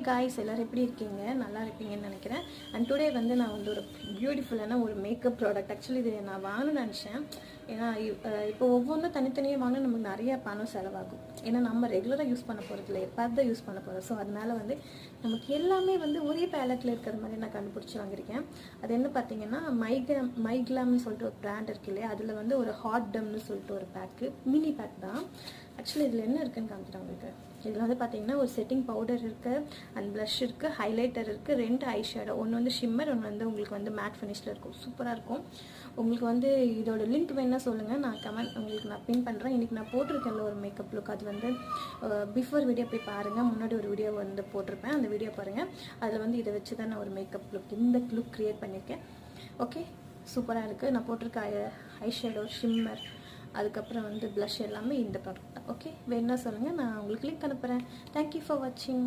Guys எல்லோரும் எப்படி இருக்கீங்க? நல்லா இருப்பீங்கன்னு நினைக்கிறேன். அண்ட் டுடே வந்து நான் வந்து ஒரு பியூட்டிஃபுல்லான ஒரு மேக்கப் ப்ராடக்ட், ஆக்சுவலி இது நான் வாங்கணும்னு நினச்சேன். ஏன்னா இப்போ ஒவ்வொன்றும் தனித்தனியாக வாங்கினா நமக்கு நிறைய பணம் செலவாகும். ஏன்னா நம்ம ரெகுலராக யூஸ் பண்ண போகிறதில்ல, எப்போது தான் யூஸ் பண்ண போகிறோம். ஸோ அதனால வந்து நமக்கு எல்லாமே வந்து ஒரே பேலட்டில் இருக்கிற மாதிரி நான் கண்டுபிடிச்சி வாங்கியிருக்கேன். அது என்ன பார்த்தீங்கன்னா மைக்லாம்னு சொல்லிட்டு ஒரு பிராண்ட் இருக்கு இல்லையா, அதில் வந்து ஒரு ஹாட் டம்னு சொல்லிட்டு ஒரு பேக்கு, மினி பேக் தான். ஆக்சுவலி இதில் என்ன இருக்குன்னு காமிக்கிறேன் உங்களுக்கு. இதில் வந்து பார்த்தீங்கன்னா ஒரு செட்டிங் பவுடர் இருக்குது, அண்ட் ப்ளஷ் இருக்குது, ஹைலைட்டர் இருக்குது, 2 ஐ ஷேடோ, ஒன்று வந்து ஷிம்மர், ஒன்று வந்து உங்களுக்கு வந்து மேட் ஃபினிஷில் இருக்கும். சூப்பராக இருக்கும். உங்களுக்கு வந்து இதோட லிங்க் வேணா சொல்லுங்கள், நான் உங்களுக்கு நான் பின் பண்ணுறேன். இன்றைக்கி நான் போட்டிருக்கேன்ல ஒரு மேக்கப் லுக், அது வந்து பிஃபோர் வீடியோ போய் பாருங்கள், முன்னாடி ஒரு வீடியோ வந்து போட்டிருப்பேன், அந்த வீடியோ பாருங்கள். அதில் வந்து இதை வச்சு தான் நான் ஒரு மேக்கப் லுக், இந்த லுக் க்ரியேட் பண்ணியிருக்கேன். ஓகே, சூப்பராக இருக்குது. நான் போட்டிருக்க ஐ ஷேடோ, ஷிம்மர், அதுக்கப்புறம் வந்து ப்ளஷ் எல்லாமே இந்த ப்ராடக்ட் தான். ஓகே, வேணா சொல்லுங்கள், நான் உங்களுக்கு லிங்க் அனுப்புகிறேன். தேங்க்யூ ஃபார் வாட்சிங்.